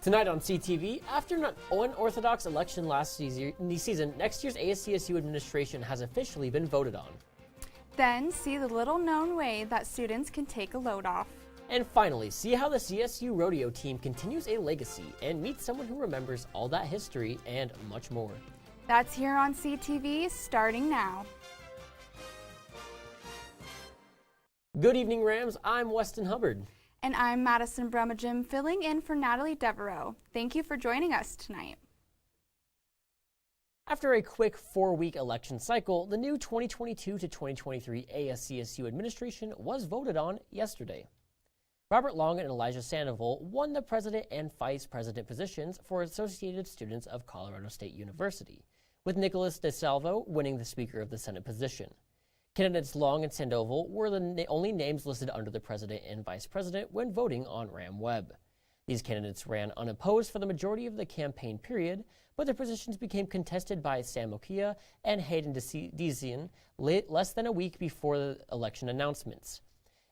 Tonight on CTV, after an unorthodox election last season, next year's ASCSU administration has officially been voted on. Then see the little-known way that students can take a load off. And finally, see how the CSU rodeo team continues a legacy and meet someone who remembers all that history and much more. That's here on CTV, starting now. Good evening, Rams. I'm Weston Hubbard. And I'm Madison Brumagem, filling in for Natalie Devereaux. Thank you for joining us tonight. After a quick 4-week election cycle, the new 2022 to 2023 ASCSU administration was voted on yesterday. Robert Long and Elijah Sandoval won the president and vice president positions for Associated Students of Colorado State University, with Nicholas DeSalvo winning the Speaker of the Senate position. Candidates Long and Sandoval were the only names listed under the president and vice president when voting on RamWeb. These candidates ran unopposed for the majority of the campaign period, but their positions became contested by Sam Mokia and Hayden Dezian less than a week before the election announcements.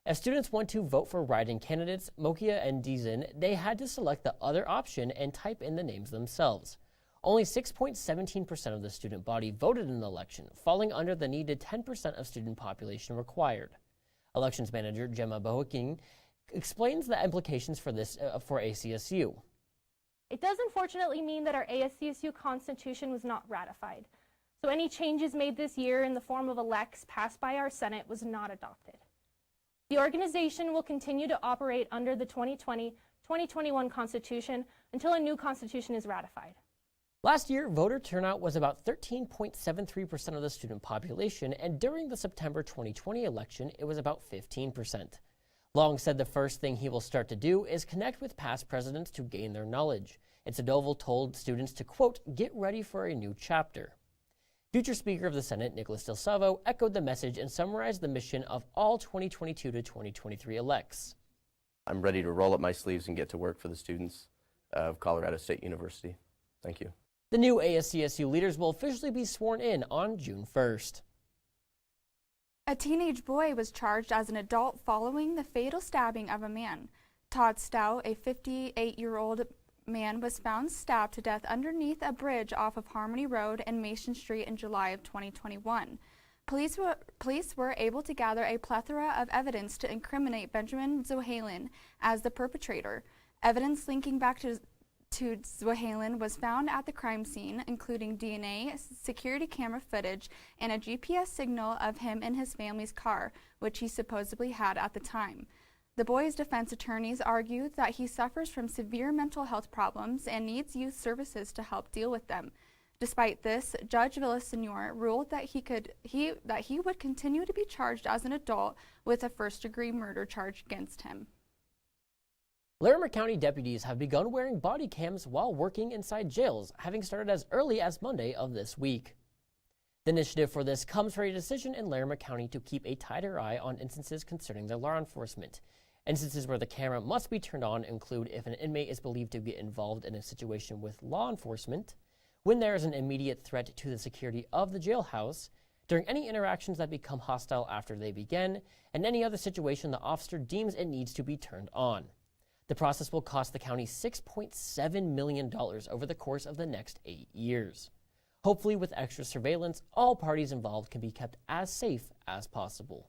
If students want to vote for write-in candidates, Mokia and Dezian, they had to select the other option and type in the names themselves. Only 6.17% of the student body voted in the election, falling under the needed 10% of student population required. Elections manager Gemma Bohoking explains the implications for this for ACSU. It does unfortunately mean that our ASCSU Constitution was not ratified. So any changes made this year in the form of a lex passed by our Senate was not adopted. The organization will continue to operate under the 2020-2021 Constitution until a new Constitution is ratified. Last year, voter turnout was about 13.73% of the student population, and during the September 2020 election, it was about 15%. Long said the first thing he will start to do is connect with past presidents to gain their knowledge. And Sandoval told students to, quote, get ready for a new chapter. Future Speaker of the Senate, Nicholas DeSalvo, echoed the message and summarized the mission of all 2022 to 2023 elects. I'm ready to roll up my sleeves and get to work for the students of Colorado State University. Thank you. The new ASCSU leaders will officially be sworn in on June 1st. A teenage boy was charged as an adult following the fatal stabbing of a man. Todd Stout, a 58-year-old man, was found stabbed to death underneath a bridge off of Harmony Road and Mason Street in July of 2021. Police were able to gather a plethora of evidence to incriminate Benjamin Zohalen as the perpetrator. Evidence linking back to Zohalen was found at the crime scene, including DNA, security camera footage, and a GPS signal of him in his family's car, which he supposedly had at the time. The boy's defense attorneys argued that he suffers from severe mental health problems and needs youth services to help deal with them. Despite this, Judge Villasenor ruled that he would continue to be charged as an adult with a first-degree murder charge against him. Larimer County deputies have begun wearing body cams while working inside jails, having started as early as Monday of this week. The initiative for this comes from a decision in Larimer County to keep a tighter eye on instances concerning their law enforcement. Instances where the camera must be turned on include if an inmate is believed to be involved in a situation with law enforcement, when there is an immediate threat to the security of the jailhouse, during any interactions that become hostile after they begin, and any other situation the officer deems it needs to be turned on. The process will cost the county $6.7 million over the course of the next 8 years. Hopefully, with extra surveillance, all parties involved can be kept as safe as possible.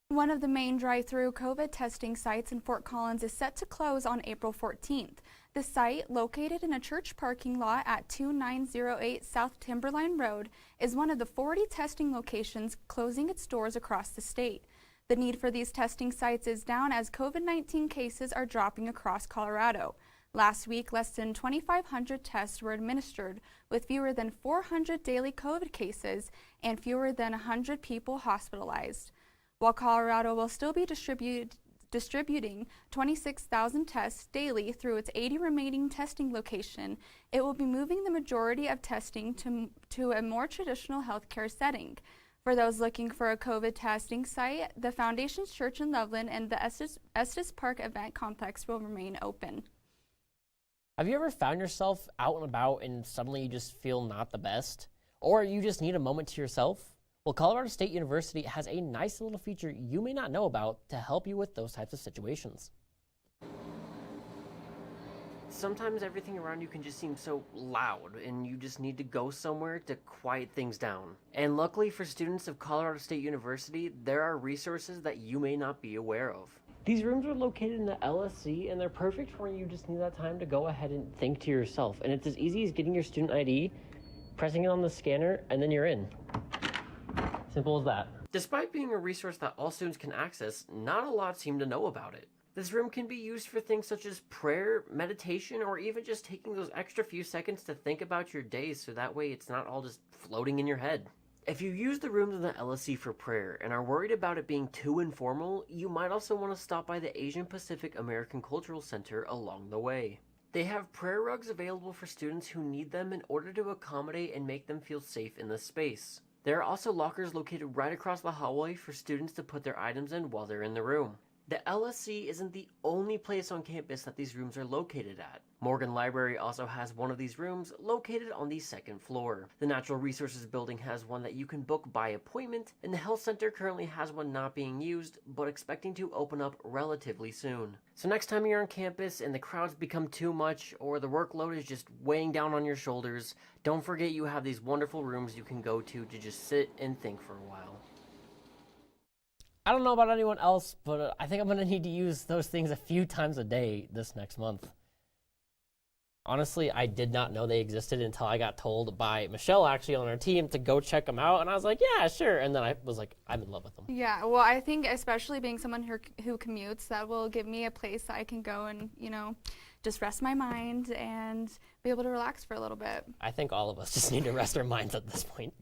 One of the main drive-through COVID testing sites in Fort Collins is set to close on April 14th. The site, located in a church parking lot at 2908 South Timberline Road, is one of the 40 testing locations closing its doors across the state. The need for these testing sites is down as COVID-19 cases are dropping across Colorado. Last week, less than 2,500 tests were administered, with fewer than 400 daily COVID cases and fewer than 100 people hospitalized. While Colorado will still be distributing 26,000 tests daily through its 80 remaining testing locations, it will be moving the majority of testing to a more traditional healthcare setting. For those looking for a COVID testing site, the Foundation's Church in Loveland and the Estes Park Event Complex will remain open. Have you ever found yourself out and about and suddenly you just feel not the best? Or you just need a moment to yourself? Well, Colorado State University has a nice little feature you may not know about to help you with those types of situations. Sometimes everything around you can just seem so loud, and you just need to go somewhere to quiet things down. And luckily for students of Colorado State University, there are resources that you may not be aware of. These rooms are located in the LSC, and they're perfect for when you just need that time to go ahead and think to yourself. And it's as easy as getting your student ID, pressing it on the scanner, and then you're in. Simple as that. Despite being a resource that all students can access, not a lot seem to know about it. This room can be used for things such as prayer, meditation, or even just taking those extra few seconds to think about your day so that way it's not all just floating in your head. If you use the rooms in the LSC for prayer and are worried about it being too informal, you might also want to stop by the Asian Pacific American Cultural Center along the way. They have prayer rugs available for students who need them in order to accommodate and make them feel safe in the space. There are also lockers located right across the hallway for students to put their items in while they're in the room. The LSC isn't the only place on campus that these rooms are located at. Morgan Library also has one of these rooms located on the second floor. The Natural Resources Building has one that you can book by appointment, and the Health Center currently has one not being used, but expecting to open up relatively soon. So next time you're on campus and the crowds become too much, or the workload is just weighing down on your shoulders, don't forget you have these wonderful rooms you can go to just sit and think for a while. I don't know about anyone else, but I think I'm going to need to use those things a few times a day this next month. Honestly, I did not know they existed until I got told by Michelle, actually, on our team to go check them out. And I was like, yeah, sure. And then I was like, I'm in love with them. Yeah, well, I think especially being someone who commutes, that will give me a place that I can go and, just rest my mind and be able to relax for a little bit. I think all of us just need to rest our minds at this point.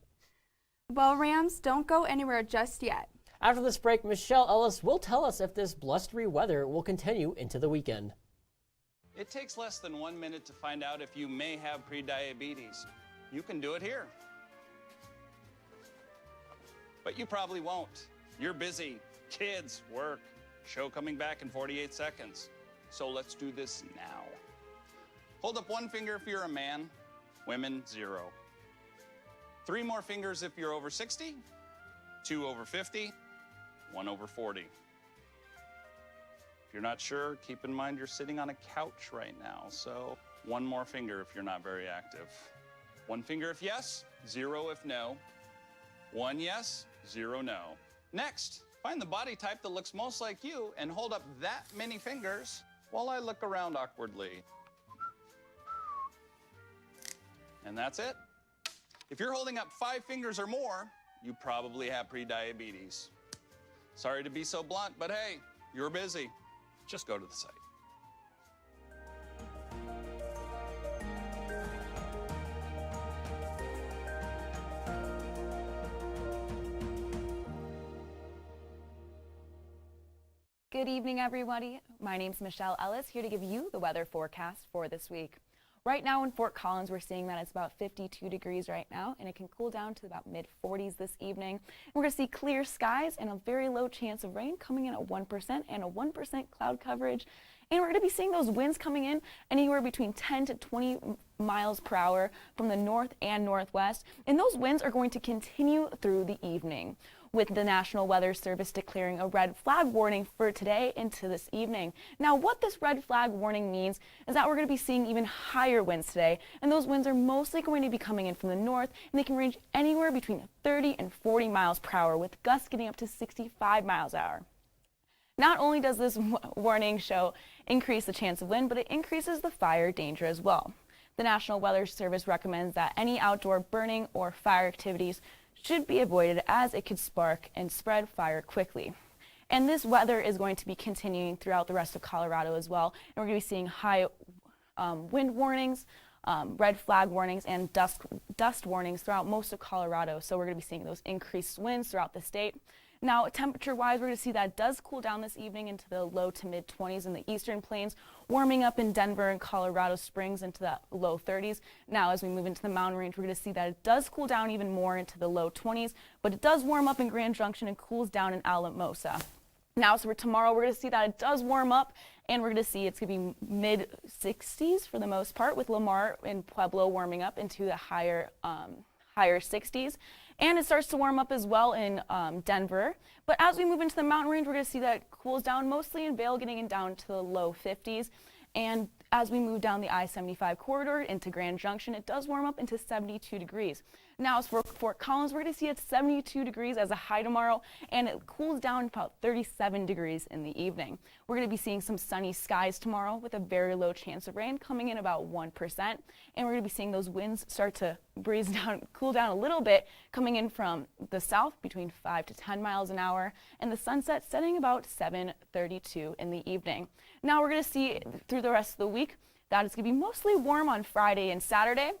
Well, Rams, don't go anywhere just yet. After this break, Michelle Ellis will tell us if this blustery weather will continue into the weekend. It takes less than 1 minute to find out if you may have prediabetes. You can do it here. But you probably won't. You're busy. Kids, work, show coming back in 48 seconds. So let's do this now. Hold up one finger if you're a man, women, 0. 3 more fingers if you're over 60, 2 over 50, 1 over 40. If you're not sure, keep in mind you're sitting on a couch right now, so 1 more finger if you're not very active. 1 finger if yes, 0 if no. 1 yes, 0 no. Next, find the body type that looks most like you and hold up that many fingers while I look around awkwardly. And that's it. If you're holding up 5 fingers or more, you probably have prediabetes. Sorry to be so blunt, but hey, you're busy. Just go to the site. Good evening, everybody. My name's Michelle Ellis, here to give you the weather forecast for this week. Right now in Fort Collins, we're seeing that it's about 52 degrees right now, and it can cool down to about mid-40s this evening. We're going to see clear skies and a very low chance of rain coming in at 1% and a 1% cloud coverage. And we're going to be seeing those winds coming in anywhere between 10 to 20 miles per hour from the north and northwest. And those winds are going to continue through the evening, with the National Weather Service declaring a red flag warning for today into this evening. Now, what this red flag warning means is that we're going to be seeing even higher winds today, and those winds are mostly going to be coming in from the north, and they can range anywhere between 30 and 40 miles per hour, with gusts getting up to 65 miles per hour. Not only does this warning show increase the chance of wind, but it increases the fire danger as well. The National Weather Service recommends that any outdoor burning or fire activities should be avoided, as it could spark and spread fire quickly. And this weather is going to be continuing throughout the rest of Colorado as well. And we're going to be seeing high wind warnings, red flag warnings, and dust warnings throughout most of Colorado. So we're going to be seeing those increased winds throughout the state. Now, temperature-wise, we're going to see that it does cool down this evening into the low to mid-20s in the eastern plains, warming up in Denver and Colorado Springs into the low 30s. Now, as we move into the mountain range, we're going to see that it does cool down even more into the low 20s, but it does warm up in Grand Junction and cools down in Alamosa. Now, so for tomorrow, we're going to see that it does warm up, and we're going to see it's going to be mid-60s for the most part, with Lamar and Pueblo warming up into the higher 60s. And it starts to warm up as well in Denver. But as we move into the mountain range, we're going to see that it cools down mostly in Vail, getting down to the low 50s. And As we move down the I-75 corridor into Grand Junction, it does warm up into 72 degrees. Now, as for Fort Collins, we're going to see it's 72 degrees as a high tomorrow, and it cools down about 37 degrees in the evening. We're going to be seeing some sunny skies tomorrow with a very low chance of rain coming in about 1%, and we're going to be seeing those winds start to breeze down, cool down a little bit, coming in from the south between 5 to 10 miles an hour, and the sunset setting about 7:32 in the evening. Now we're going to see through the rest of the week that it's going to be mostly warm on Friday and Saturday.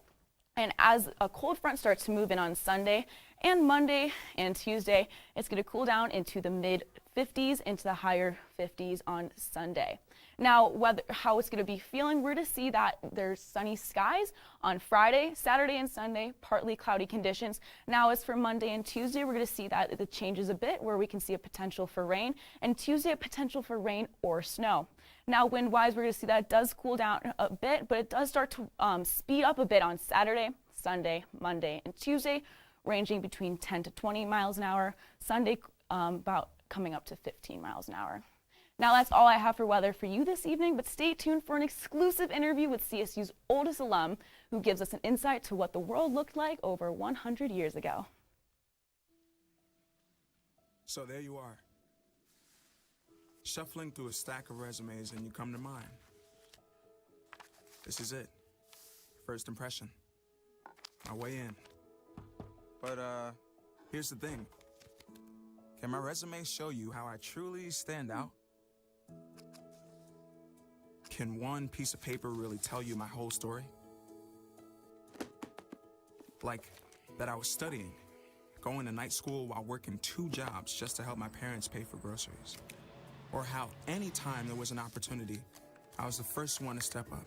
And as a cold front starts to move in on Sunday and Monday and Tuesday, it's going to cool down into the mid-50s into the higher 50s on Sunday. Now, how it's going to be feeling, we're to see that there's sunny skies on Friday, Saturday, and Sunday, partly cloudy conditions. Now, as for Monday and Tuesday, we're going to see that it changes a bit, where we can see a potential for rain, and Tuesday a potential for rain or snow. Now, wind-wise, we're going to see that it does cool down a bit, but it does start to speed up a bit on Saturday, Sunday, Monday, and Tuesday, ranging between 10 to 20 miles an hour. Sunday, about coming up to 15 miles an hour. Now, that's all I have for weather for you this evening, but stay tuned for an exclusive interview with CSU's oldest alum, who gives us an insight to what the world looked like over 100 years ago. So there you are, shuffling through a stack of resumes, and you come to mine. This is it. First impression. My way in. But here's the thing. Can my resume show you how I truly stand out? Can one piece of paper really tell you my whole story? Like that I was studying, going to night school while working 2 jobs just to help my parents pay for groceries. Or how anytime there was an opportunity, I was the first one to step up.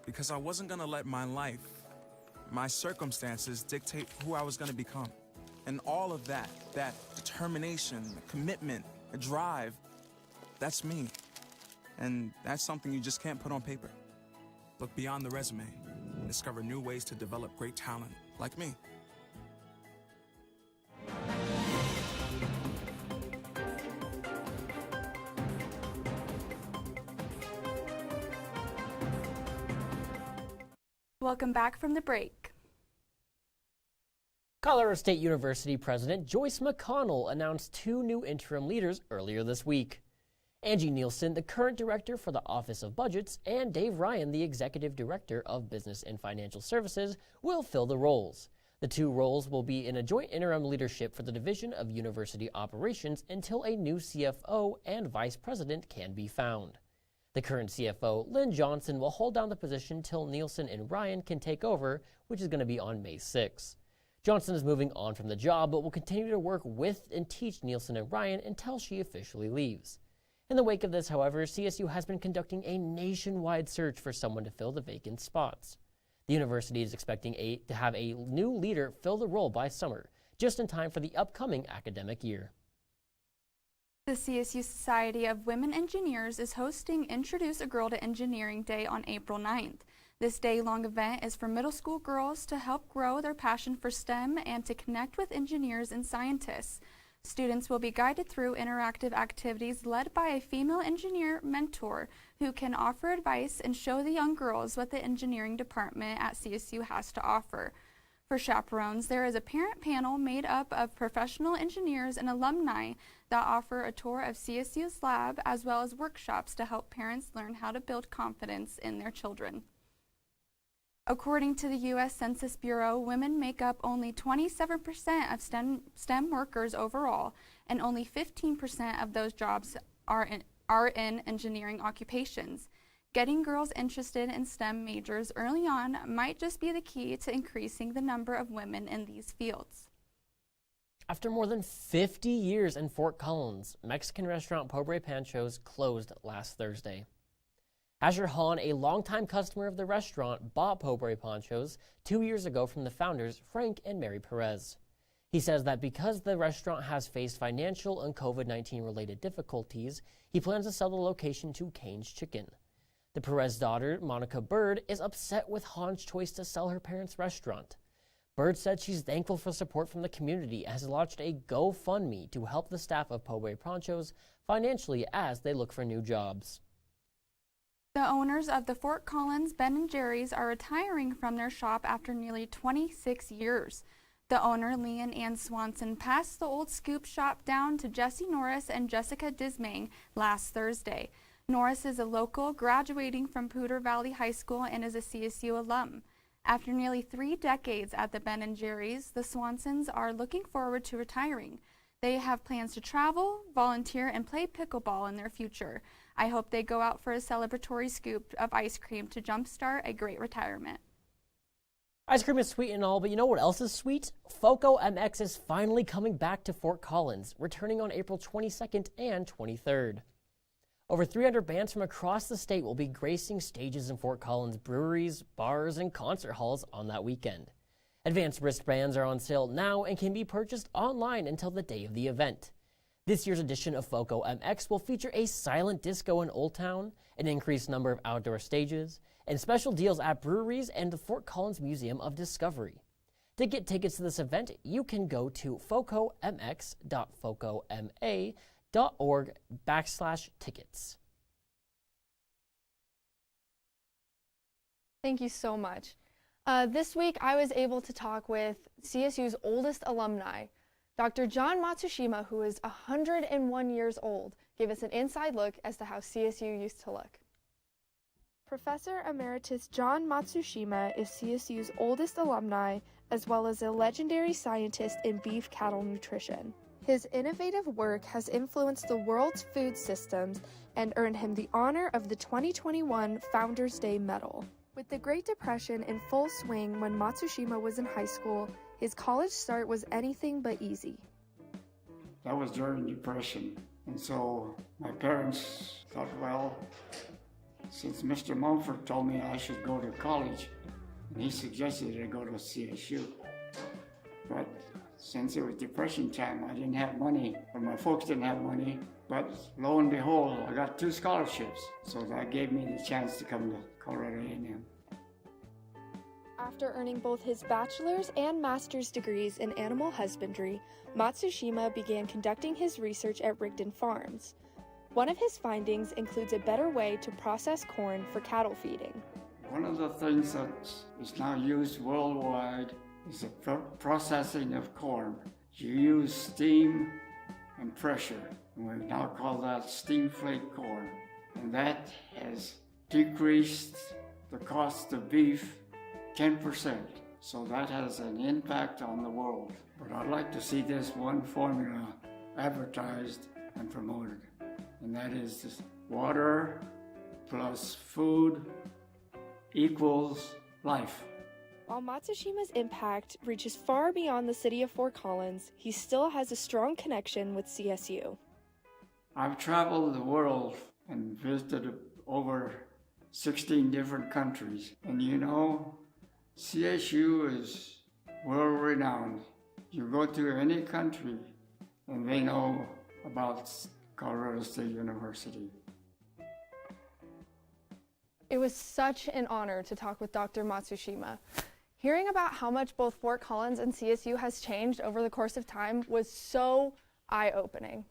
Because I wasn't gonna let my life, my circumstances dictate who I was gonna become. And all of that determination, commitment, drive, that's me. And that's something you just can't put on paper. Look beyond the resume and discover new ways to develop great talent like me. Welcome back from the break. Colorado State University President Joyce McConnell announced 2 new interim leaders earlier this week. Angie Nielsen, the current director for the Office of Budgets, and Dave Ryan, the executive director of Business and Financial Services, will fill the roles. The 2 roles will be in a joint interim leadership for the Division of University Operations until a new CFO and vice president can be found. The current CFO, Lynn Johnson, will hold down the position till Nielsen and Ryan can take over, which is going to be on May 6. Johnson is moving on from the job, but will continue to work with and teach Nielsen and Ryan until she officially leaves. In the wake of this, however, CSU has been conducting a nationwide search for someone to fill the vacant spots. The university is expecting to have a new leader fill the role by summer, just in time for the upcoming academic year. The CSU Society of Women Engineers is hosting Introduce a Girl to Engineering Day on April 9th. This day-long event is for middle school girls to help grow their passion for STEM and to connect with engineers and scientists. Students will be guided through interactive activities led by a female engineer mentor who can offer advice and show the young girls what the engineering department at CSU has to offer. For chaperones, there is a parent panel made up of professional engineers and alumni that offer a tour of CSU's lab as well as workshops to help parents learn how to build confidence in their children. According to the U.S. Census Bureau, women make up only 27% of STEM workers overall, and only 15% of those jobs are in engineering occupations. Getting girls interested in STEM majors early on might just be the key to increasing the number of women in these fields. After more than 50 years in Fort Collins, Mexican restaurant Pobre Pancho's closed last Thursday. Asher Hahn, a longtime customer of the restaurant, bought Pobre Pancho's 2 years ago from the founders, Frank and Mary Perez. He says that because the restaurant has faced financial and COVID-19 related difficulties, he plans to sell the location to Cane's Chicken. The Perez daughter, Monica Bird, is upset with Hahn's choice to sell her parents' restaurant. Bird said she's thankful for support from the community and has launched a GoFundMe to help the staff of Pobre Pancho's financially as they look for new jobs. The owners of the Fort Collins Ben & Jerry's are retiring from their shop after nearly 26 years. The owner, Leanne Ann Swanson, passed the old scoop shop down to Jesse Norris and Jessica Dismang last Thursday. Norris is a local, graduating from Poudre Valley High School and is a CSU alum. After nearly 3 decades at the Ben & Jerry's, the Swansons are looking forward to retiring. They have plans to travel, volunteer, and play pickleball in their future. I hope they go out for a celebratory scoop of ice cream to jumpstart a great retirement. Ice cream is sweet and all, but you know what else is sweet? FOCO MX is finally coming back to Fort Collins, returning on April 22nd and 23rd. Over 300 bands from across the state will be gracing stages in Fort Collins breweries, bars, and concert halls on that weekend. Advanced wristbands are on sale now and can be purchased online until the day of the event. This year's edition of FOCO MX will feature a silent disco in Old Town, an increased number of outdoor stages, and special deals at breweries and the Fort Collins Museum of Discovery. To get tickets to this event, you can go to focomx.focoma.org/tickets. Thank you so much. This week, I was able to talk with CSU's oldest alumni. Dr. John Matsushima, who is 101 years old, gave us an inside look as to how CSU used to look. Professor Emeritus John Matsushima is CSU's oldest alumni, as well as a legendary scientist in beef cattle nutrition. His innovative work has influenced the world's food systems and earned him the honor of the 2021 Founders Day Medal. With the Great Depression in full swing when Matsushima was in high school, his college start was anything but easy. That was during the Depression, and so my parents thought, well, since Mr. Mumford told me I should go to college, and he suggested I go to CSU. But since it was Depression time, I didn't have money, or my folks didn't have money, but lo and behold, I got 2 scholarships, so that gave me the chance to come to Colorado A&M. After earning both his bachelor's and master's degrees in animal husbandry, Matsushima began conducting his research at Rigdon Farms. One of his findings includes a better way to process corn for cattle feeding. One of the things that is now used worldwide is the processing of corn. You use steam and pressure, and we now call that steam flake corn. And that has decreased the cost of beef 10%. So that has an impact on the world. But I'd like to see this one formula advertised and promoted. And that is this: water plus food equals life. While Matsushima's impact reaches far beyond the city of Fort Collins, he still has a strong connection with CSU. I've traveled the world and visited over 16 different countries. And you know, CSU is world renowned. You go to any country and they know about Colorado State University. It was such an honor to talk with Dr. Matsushima. Hearing about how much both Fort Collins and CSU has changed over the course of time was so eye-opening.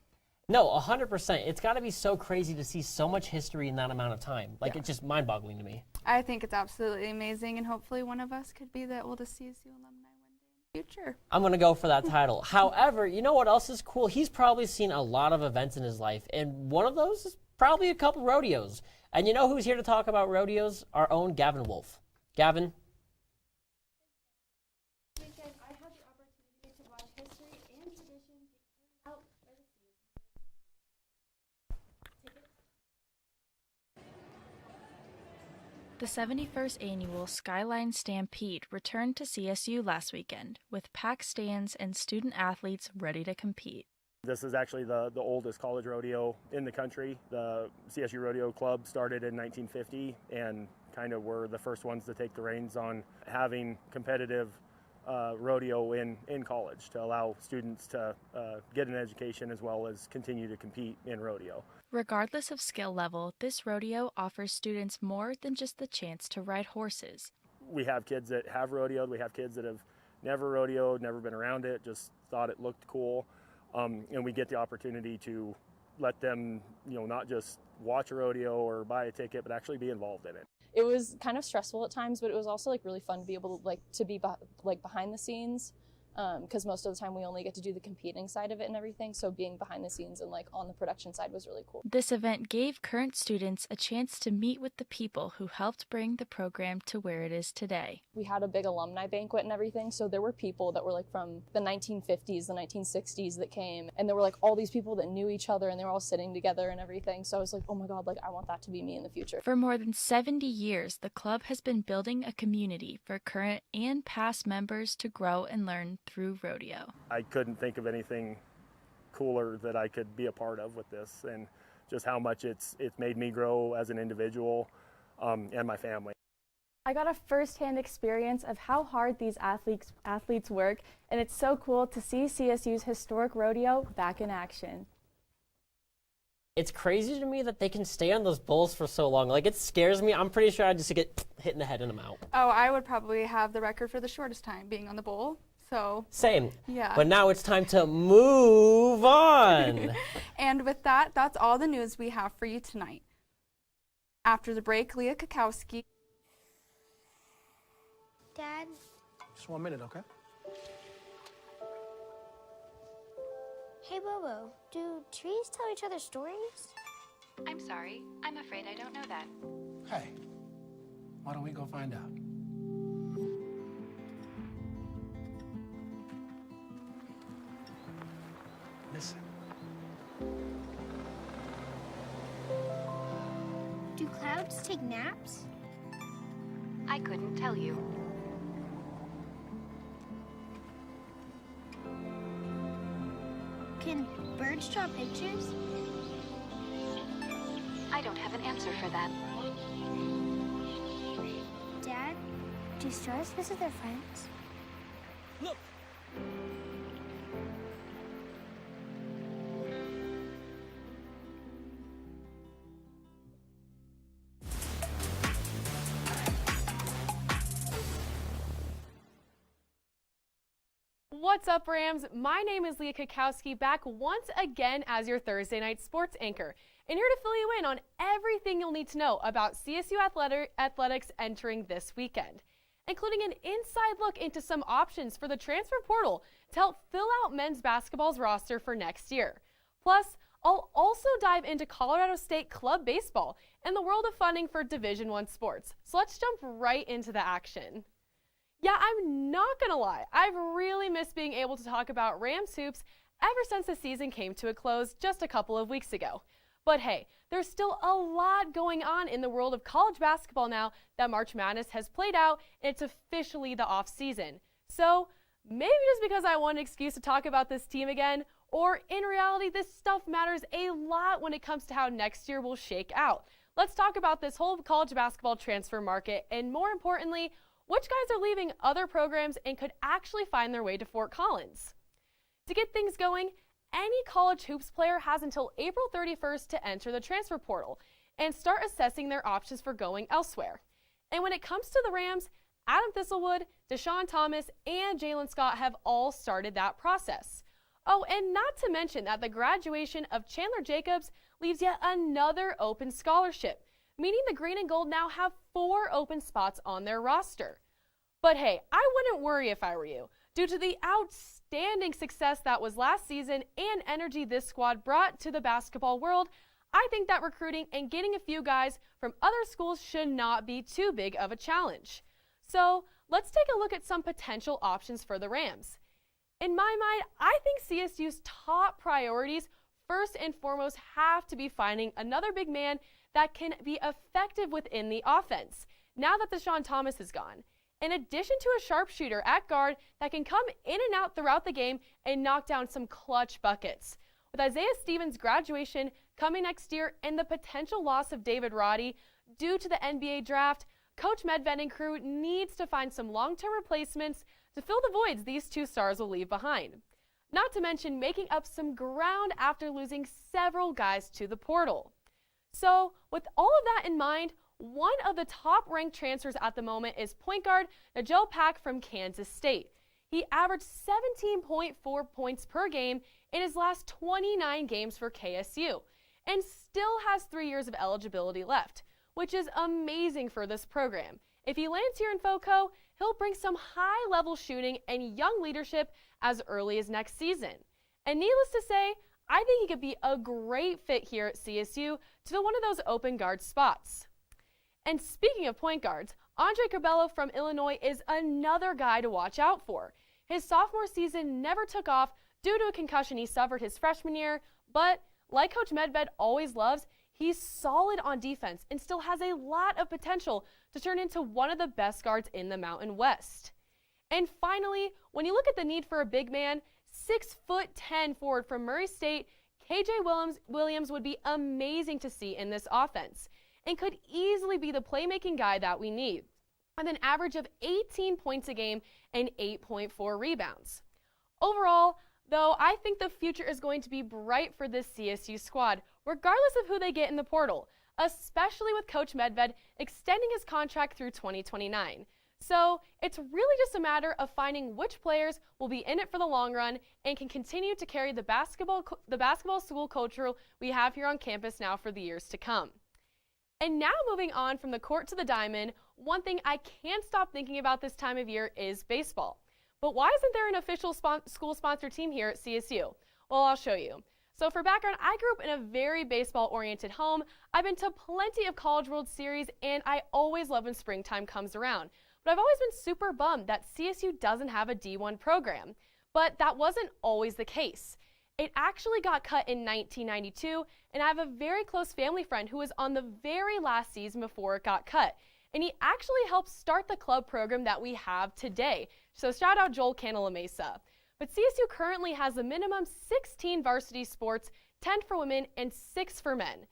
No, 100%. It's got to be so crazy to see so much history in that amount of time. Like, It's just mind-boggling to me. I think it's absolutely amazing, and hopefully one of us could be the oldest CSU alumni one day in the future. I'm going to go for that title. However, you know what else is cool? He's probably seen a lot of events in his life, and one of those is probably a couple rodeos. And you know who's here to talk about rodeos? Our own Gavin Wolf. Gavin? I had the opportunity to watch history and tradition get carried out by the CSU. The 71st annual Skyline Stampede returned to CSU last weekend, with packed stands and student athletes ready to compete. This is actually the oldest college rodeo in the country. The CSU Rodeo Club started in 1950 and kind of were the first ones to take the reins on having competitive rodeo in college to allow students to get an education as well as continue to compete in rodeo. Regardless of skill level, this rodeo offers students more than just the chance to ride horses. We have kids that have rodeoed, we have kids that have never rodeoed, never been around it, just thought it looked cool. And we get the opportunity to let them, not just watch a rodeo or buy a ticket, but actually be involved in it. It was kind of stressful at times, but it was also really fun to be able to be behind the scenes, because most of the time we only get to do the competing side of it and everything. So being behind the scenes and on the production side was really cool. This event gave current students a chance to meet with the people who helped bring the program to where it is today. We had a big alumni banquet and everything, so there were people that were from the 1950s, the 1960s that came, and there were all these people that knew each other, and they were all sitting together and everything. So I was oh my God, I want that to be me in the future. For more than 70 years, the club has been building a community for current and past members to grow and learn through rodeo. I couldn't think of anything cooler that I could be a part of with this, and just how much it's made me grow as an individual and my family. I got a first-hand experience of how hard these athletes work, and it's so cool to see CSU's historic rodeo back in action. It's crazy to me that they can stay on those bulls for so long. It scares me. I'm pretty sure I'd just get hit in the head and I'm out. Oh, I would probably have the record for the shortest time being on the bull. So same. Yeah. But now it's time to move on. And with that, that's all the news we have for you tonight. After the break, Leah Kakowski. Dad? Just 1 minute, okay? Hey, Bobo, do trees tell each other stories? I'm sorry. I'm afraid I don't know that. Hey, why don't we go find out? Listen. Do clouds take naps? I couldn't tell you. Can birds draw pictures? I don't have an answer for that. Dad, do stars visit their friends? Look! What's up, Rams? My name is Leah Kakowski, back once again as your Thursday night sports anchor, and here to fill you in on everything you'll need to know about CSU athletics entering this weekend, including an inside look into some options for the transfer portal to help fill out men's basketball's roster for next year. Plus, I'll also dive into Colorado State club baseball and the world of funding for Division I sports. So let's jump right into the action. Yeah, I'm not gonna lie, I've really missed being able to talk about Rams hoops ever since the season came to a close just a couple of weeks ago. But hey, there's still a lot going on in the world of college basketball now that March Madness has played out and it's officially the off season. So maybe just because I want an excuse to talk about this team again, or in reality, this stuff matters a lot when it comes to how next year will shake out. Let's talk about this whole college basketball transfer market, and more importantly, which guys are leaving other programs and could actually find their way to Fort Collins. To get things going, any college hoops player has until April 31st to enter the transfer portal and start assessing their options for going elsewhere. And when it comes to the Rams, Adam Thistlewood, Deshaun Thomas, and Jalen Scott have all started that process. Oh, and not to mention that the graduation of Chandler Jacobs leaves yet another open scholarship, meaning the Green and Gold now have 4 open spots on their roster. But hey, I wouldn't worry if I were you. Due to the outstanding success that was last season and energy this squad brought to the basketball world, I think that recruiting and getting a few guys from other schools should not be too big of a challenge. So let's take a look at some potential options for the Rams. In my mind, I think CSU's top priorities first and foremost have to be finding another big man that can be effective within the offense, now that Deshaun Thomas is gone. In addition to a sharpshooter at guard that can come in and out throughout the game and knock down some clutch buckets. With Isaiah Stevens' graduation coming next year and the potential loss of David Roddy due to the NBA draft, Coach Medved and crew needs to find some long-term replacements to fill the voids these 2 stars will leave behind. Not to mention making up some ground after losing several guys to the portal. So with all of that in mind, one of the top-ranked transfers at the moment is point guard Najel Pack from Kansas State. He averaged 17.4 points per game in his last 29 games for KSU and still has 3 years of eligibility left, which is amazing for this program. If he lands here in FOCO, he'll bring some high-level shooting and young leadership as early as next season. And needless to say, I think he could be a great fit here at CSU to fill one of those open guard spots. And speaking of point guards, Andre Cabello from Illinois is another guy to watch out for. His sophomore season never took off due to a concussion he suffered his freshman year, but like Coach Medved always loves, he's solid on defense and still has a lot of potential to turn into one of the best guards in the Mountain West. And finally, when you look at the need for a big man, 6'10" forward from Murray State, KJ Williams would be amazing to see in this offense and could easily be the playmaking guy that we need, with an average of 18 points a game and 8.4 rebounds. Overall, though, I think the future is going to be bright for this CSU squad, regardless of who they get in the portal, especially with Coach Medved extending his contract through 2029. So it's really just a matter of finding which players will be in it for the long run and can continue to carry the basketball school culture we have here on campus now for the years to come. And now moving on from the court to the diamond, one thing I can't stop thinking about this time of year is baseball. But why isn't there an official school-sponsored team here at CSU? Well, I'll show you. So for background, I grew up in a very baseball-oriented home. I've been to plenty of College World Series, and I always love when springtime comes around. But I've always been super bummed that CSU doesn't have a D1 program. But that wasn't always the case. It actually got cut in 1992, and I have a very close family friend who was on the very last season before it got cut. And he actually helped start the club program that we have today. So shout out Joel Cantalamesa. But CSU currently has a minimum 16 varsity sports, 10 for women and 6 for men.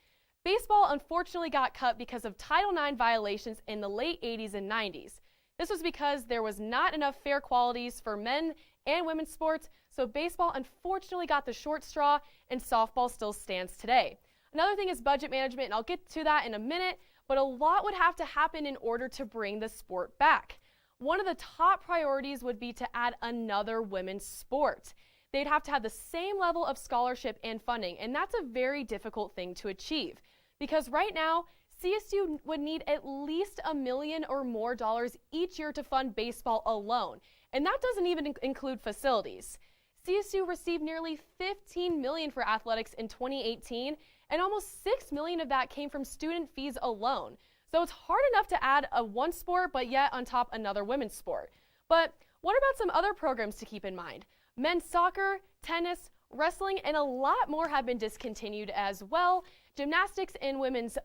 Baseball unfortunately got cut because of Title IX violations in the late 80s and 90s. This was because there was not enough fair qualities for men and women's sports, so baseball unfortunately got the short straw and softball still stands today. Another thing is budget management, and I'll get to that in a minute, but a lot would have to happen in order to bring the sport back. One of the top priorities would be to add another women's sport. They'd have to have the same level of scholarship and funding, and that's a very difficult thing to achieve. Because right now, CSU would need at least $1 million or more each year to fund baseball alone, and that doesn't even include facilities. CSU received nearly $15 million for athletics in 2018, and almost $6 million of that came from student fees alone. So it's hard enough to add one sport, but yet on top another women's sport. But what about some other programs to keep in mind? Men's soccer, tennis, wrestling, and a lot more have been discontinued as well. Gymnastics and women's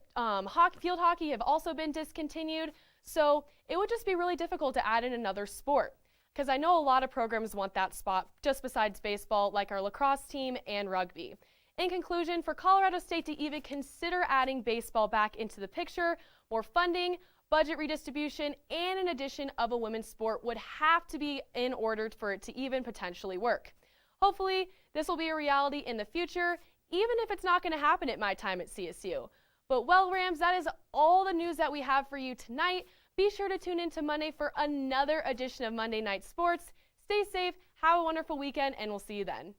field hockey have also been discontinued. So it would just be really difficult to add in another sport, because I know a lot of programs want that spot just besides baseball, like our lacrosse team and rugby. In conclusion, for Colorado State to even consider adding baseball back into the picture, more funding, budget redistribution, and an addition of a women's sport would have to be in order for it to even potentially work. Hopefully, this will be a reality in the future, even if it's not going to happen at my time at CSU. But well, Rams, that is all the news that we have for you tonight. Be sure to tune in to Monday for another edition of Monday Night Sports. Stay safe, have a wonderful weekend, and we'll see you then.